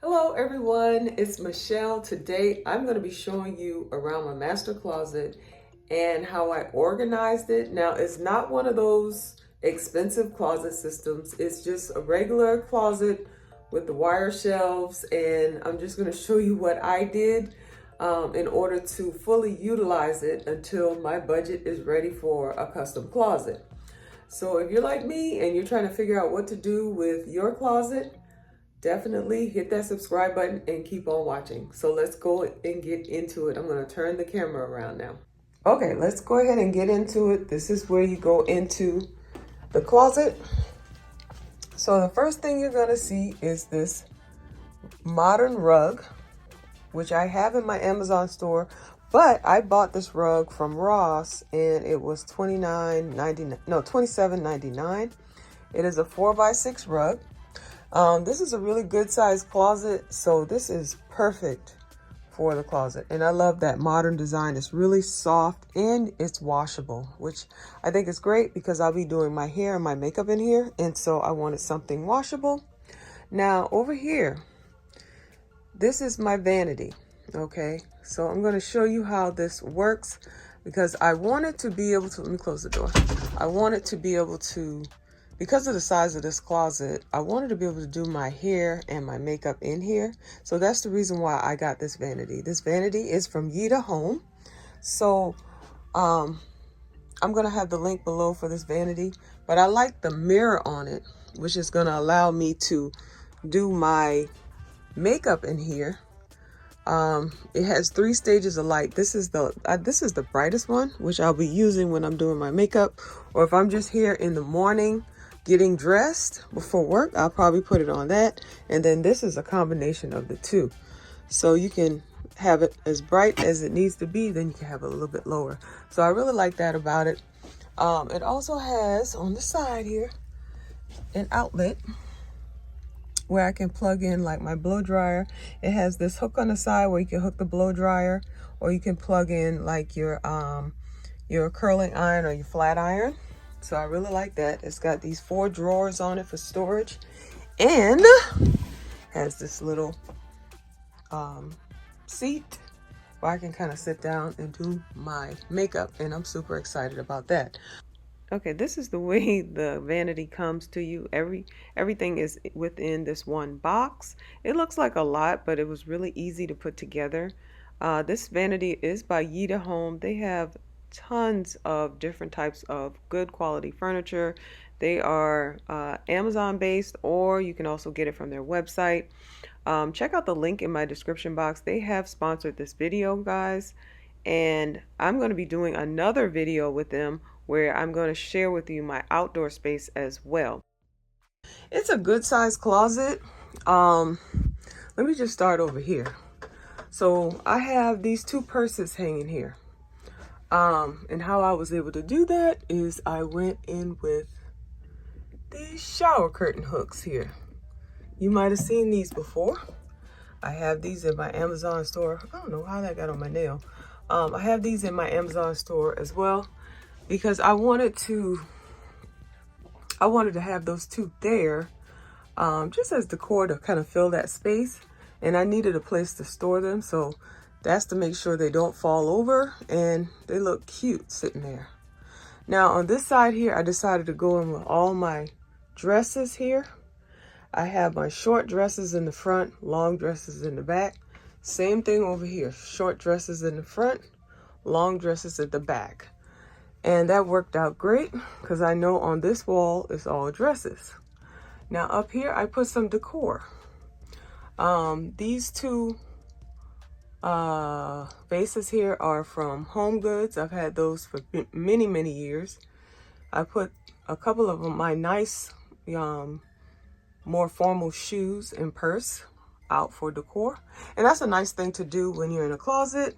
Hello everyone, it's Michelle. Today I'm going to be showing you around my master closet and how I organized it. Now it's not one of those expensive closet systems. It's just a regular closet with the wire shelves, and I'm just going to show you what I did in order to fully utilize it until my budget is ready for a custom closet. So if you're like me and you're trying to figure out what to do with your closet, definitely hit that subscribe button and keep on watching. So let's go and get into it. I'm going to turn the camera around now. Okay, let's go ahead and get into it. This is where you go into the closet. So the first thing you're going to see is this modern rug, which I have in my Amazon store, but I bought this rug from Ross and it was $27.99. It is a 4x6 rug. This is a really good sized closet, so this is perfect for the closet. And I love that modern design. It's really soft and it's washable, which I think is great because I'll be doing my hair and my makeup in here. And so I wanted something washable. Now over here, this is my vanity. Okay, so I'm going to show you how this works because I wanted to be able to, let me close the door. I wanted to be able to, because of the size of this closet, I wanted to be able to do my hair and my makeup in here. So that's the reason why I got this vanity. This vanity is from Yida Home. So I'm going to have the link below for this vanity. But I like the mirror on it, which is going to allow me to do my makeup in here. It has 3 stages of light. This is the brightest one, which I'll be using when I'm doing my makeup, or if I'm just here in the morning getting dressed before work, I'll probably put it on that. And then this is a combination of the two. So you can have it as bright as it needs to be, then you can have it a little bit lower. So I really like that about it. It also has on the side here an outlet where I can plug in like my blow dryer. It has this hook on the side where you can hook the blow dryer, or you can plug in like your curling iron or your flat iron. So I really like that. It's got these 4 drawers on it for storage, and has this little seat where I can kind of sit down and do my makeup, and I'm super excited about that. Okay, this is the way the vanity comes to you. Everything is within this one box. It looks like a lot, but it was really easy to put together. This vanity is by Yida Home. They have tons of different types of good quality furniture. They are Amazon based, or you can also get it from their website. Check out the link in my description box. They have sponsored this video, guys, and I'm going to be doing another video with them where I'm going to share with you my outdoor space as well. It's a good sized closet. Let me just start over here. So I have these 2 purses hanging here. And how I was able to do that is I went in with these shower curtain hooks here. You might have seen these before. I have these in my Amazon store. I don't know how that got on my nail. I have these in my Amazon store as well because I wanted to have those 2 there just as decor to kind of fill that space, and I needed a place to store them, so that's to make sure they don't fall over and they look cute sitting there. Now on this side here, I decided to go in with all my dresses here. I have my short dresses in the front, long dresses in the back. Same thing over here, short dresses in the front, long dresses at the back. And that worked out great because I know on this wall it's all dresses. Now up here, I put some decor. These 2 vases here are from Home Goods. I've had those for many, many years. I put a couple of my nice, more formal shoes and purse out for decor. And that's a nice thing to do when you're in a closet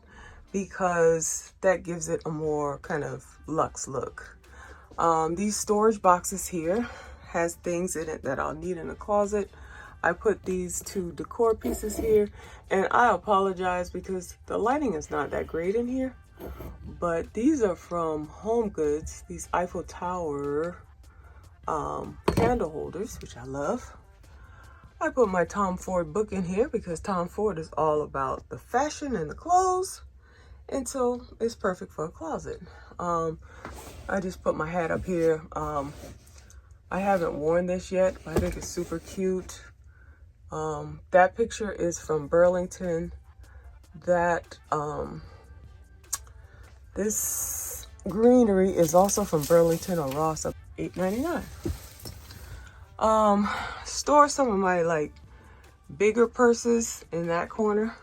because that gives it a more kind of luxe look. These storage boxes here has things in it that I'll need in a closet. I put these 2 decor pieces here, and I apologize because the lighting is not that great in here, but these are from Home Goods, these Eiffel Tower candle holders, which I love. I put my Tom Ford book in here because Tom Ford is all about the fashion and the clothes. And so it's perfect for a closet. I just put my hat up here. I haven't worn this yet, but I think it's super cute. That picture is from Burlington. That this greenery is also from Burlington or Ross, up $8.99. Store some of my like bigger purses in that corner.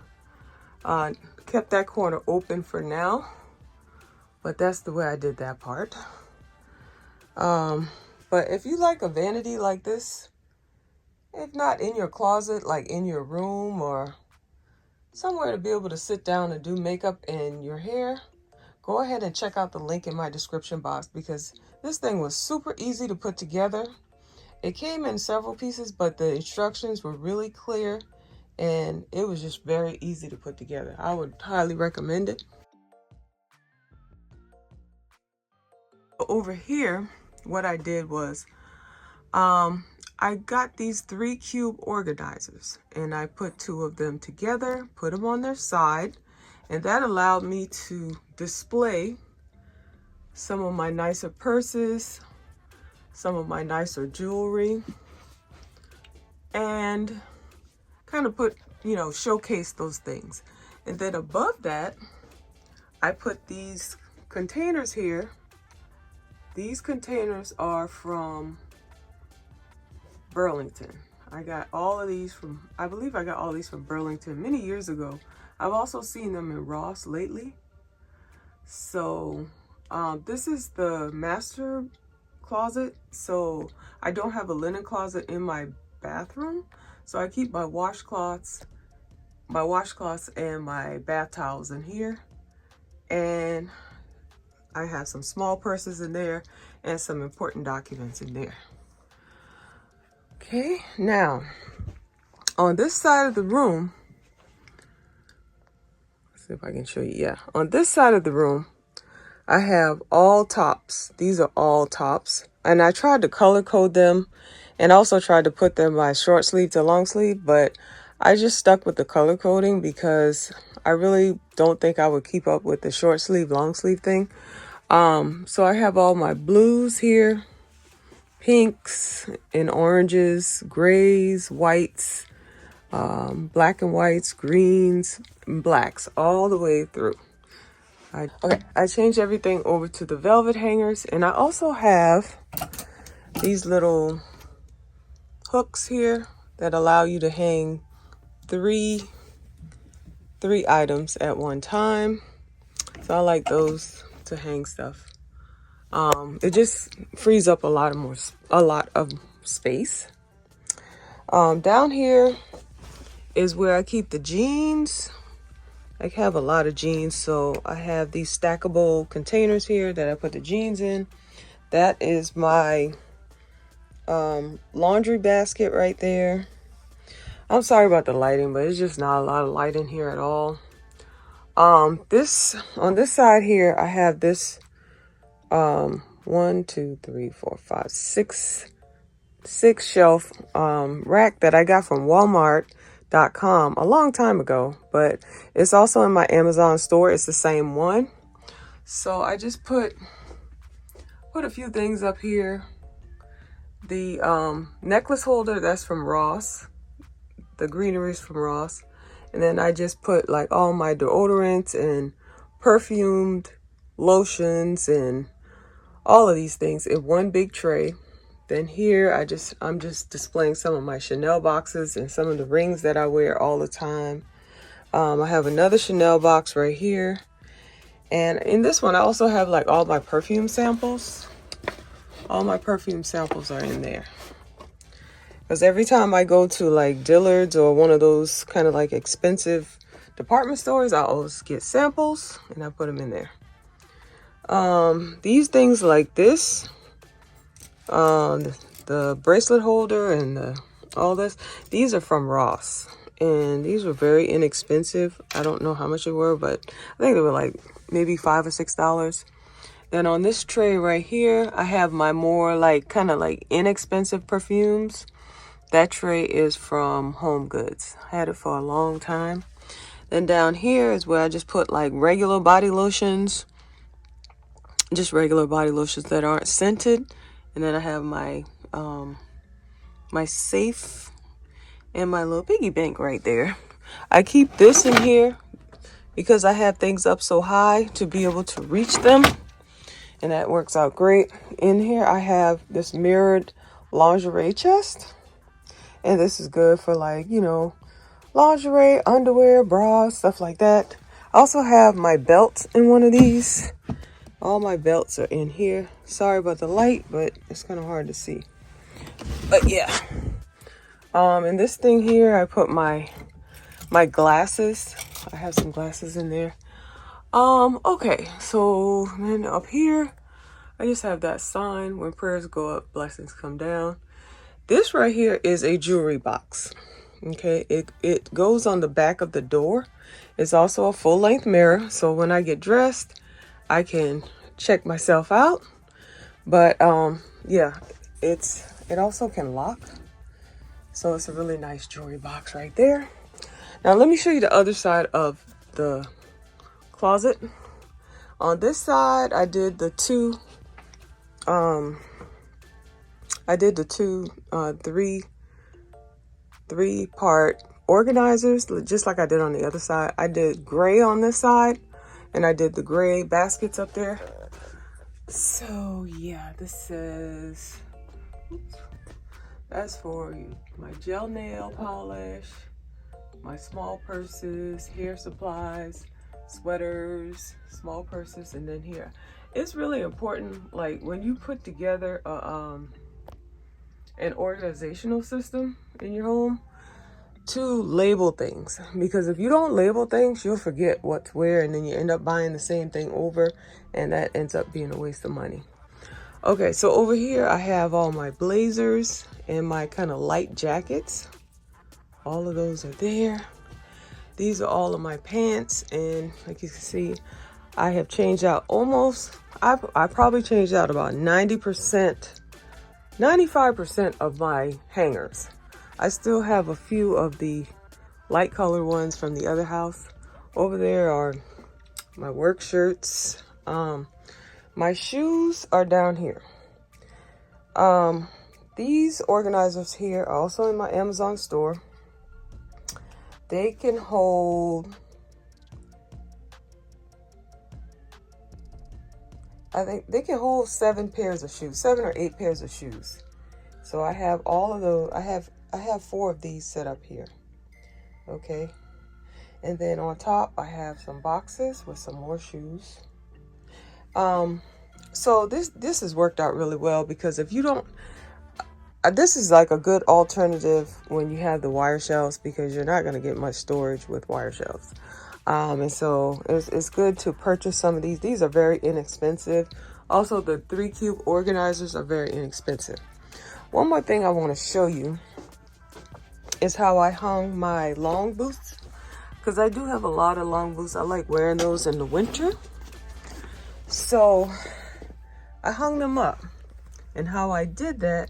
Kept that corner open for now, but that's the way I did that part. But if you like a vanity like this, if not in your closet, like in your room or somewhere to be able to sit down and do makeup and your hair, go ahead and check out the link in my description box, because this thing was super easy to put together. It came in several pieces, but the instructions were really clear and it was just very easy to put together. I would highly recommend it. Over here, what I did was I got these 3 cube organizers and I put 2 of them together, put them on their side, and that allowed me to display some of my nicer purses, some of my nicer jewelry, and kind of put, you know, showcase those things. And then above that, I put these containers here. These containers are from Burlington. I got all of these from, I believe I got all these from Burlington many years ago. I've also seen them in Ross lately. So this is the master closet. So I don't have a linen closet in my bathroom. So I keep my washcloths and my bath towels in here. And I have some small purses in there and some important documents in there. Okay, now on this side of the room, let's see if I can show you. Yeah, on this side of the room, I have all tops. These are all tops, and I tried to color code them and also tried to put them by short sleeve to long sleeve, but I just stuck with the color coding because I really don't think I would keep up with the short sleeve, long sleeve thing. So I have all my blues here, pinks and oranges, grays, whites, black and whites, greens, and blacks, all the way through. I changed everything over to the velvet hangers, and I also have these little hooks here that allow you to hang three items at one time. So I like those to hang stuff. It just frees up a lot of space. Down here is where I keep the jeans. I have a lot of jeans, so I have these stackable containers here that I put the jeans in. That is my laundry basket right there. I'm sorry about the lighting, but it's just not a lot of light in here at all. On this side here, I have this 1, 2, 3, 4, 5, 6 shelf rack that I got from Walmart.com a long time ago, but it's also in my Amazon store. It's the same one. So I just put a few things up here. The necklace holder, that's from Ross. The greenery is from Ross. And then I just put like all my deodorants and perfumed lotions and all of these things in one big tray. Then here I'm just displaying some of my Chanel boxes and some of the rings that I wear all the time. I have another Chanel box right here. And in this one, I also have like all my perfume samples. All my perfume samples are in there. Because every time I go to like Dillard's or one of those kind of like expensive department stores, I always get samples and I put them in there. These things like this, the bracelet holder and all this, these are from Ross. And these were very inexpensive. I don't know how much they were, but I think they were like maybe $5 or $6. Then on this tray right here, I have my more like kind of like inexpensive perfumes. That tray is from Home Goods. I had it for a long time. Then down here is where I just put like regular body lotions. Just regular body lotions that aren't scented. And then I have my my safe and my little piggy bank right there. I keep this in here because I have things up so high to be able to reach them. And that works out great. In here I have this mirrored lingerie chest. And this is good for, like, you know, lingerie, underwear, bras, stuff like that. I also have my belt in one of these. All my belts are in here. Sorry about the light, but it's kind of hard to see. But yeah. In this thing here, I put my glasses. I have some glasses in there. Okay, so then up here, I just have that sign, when prayers go up, blessings come down. This right here is a jewelry box. Okay, it goes on the back of the door. It's also a full-length mirror, so when I get dressed, I can check myself out. But yeah, it also can lock. So it's a really nice jewelry box right there. Now let me show you the other side of the closet. On this side, I did the two three-part organizers, just like I did on the other side. I did gray on this side, and I did the gray baskets up there. So yeah, this says, that's for my gel nail polish, my small purses, hair supplies, sweaters, small purses, and then here. It's really important, like, when you put together an organizational system in your home, to label things, because if you don't label things, you'll forget what's where, and then you end up buying the same thing over, and that ends up being a waste of money. Okay, so over here I have all my blazers and my kind of light jackets. All of those are there. These are all of my pants, and like you can see, I have changed out almost, I probably changed out about 95% of my hangers. I still have a few of the light colored ones from the other house. Over there are my work shirts. My shoes are down here. These organizers here are also in my Amazon store. They can hold, I think they can hold 7 pairs of shoes, 7 or 8 pairs of shoes. So I have all of those. I have 4 of these set up here. Okay. And then on top, I have some boxes with some more shoes. So this has worked out really well, because if you don't, this is like a good alternative when you have the wire shelves, because you're not going to get much storage with wire shelves. And so it's good to purchase some of these. These are very inexpensive. Also, the 3-cube organizers are very inexpensive. One more thing I want to show you is how I hung my long boots, because I do have a lot of long boots. I like wearing those in the winter. So I hung them up, and how I did that,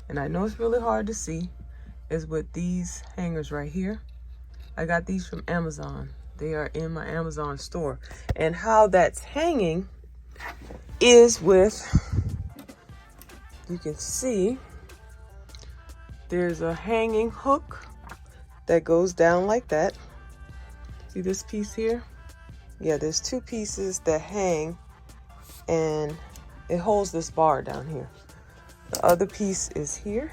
and I know it's really hard to see, is with these hangers right here. I got these from Amazon. They are in my Amazon store. And how that's hanging is with, you can see, there's a hanging hook that goes down like that. See this piece here? Yeah, there's 2 pieces that hang, and it holds this bar down here. The other piece is here,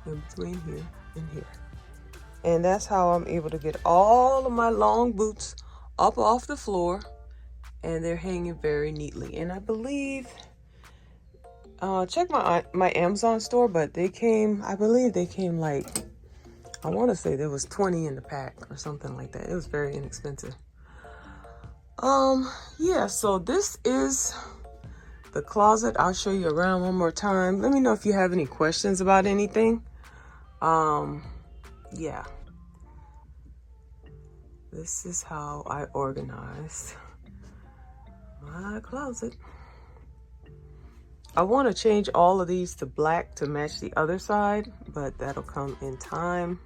in between here and here. And that's how I'm able to get all of my long boots up off the floor, and they're hanging very neatly. And I believe, check my Amazon store, but they came, I believe they came like, I want to say there was 20 in the pack or something like that. It was very inexpensive. Yeah, so this is the closet. I'll show you around one more time. Let me know if you have any questions about anything. Yeah. This is how I organized my closet. I want to change all of these to black to match the other side, but that'll come in time.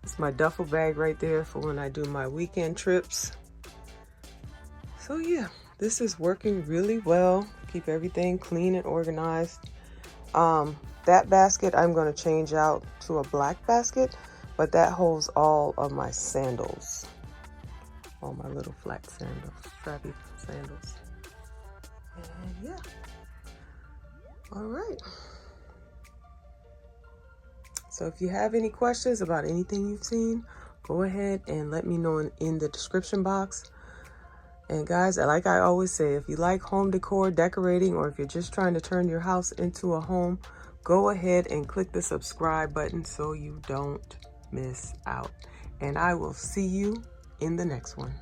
It's my duffel bag right there for when I do my weekend trips. So yeah, this is working really well. Keep everything clean and organized. That basket I'm going to change out to a black basket, but that holds all of my sandals. All my little flat sandals, strappy sandals. And yeah. All right. So if you have any questions about anything you've seen, go ahead and let me know in the description box. And guys, like I always say, if you like home decor, decorating, or if you're just trying to turn your house into a home, go ahead and click the subscribe button so you don't miss out. And I will see you in the next one.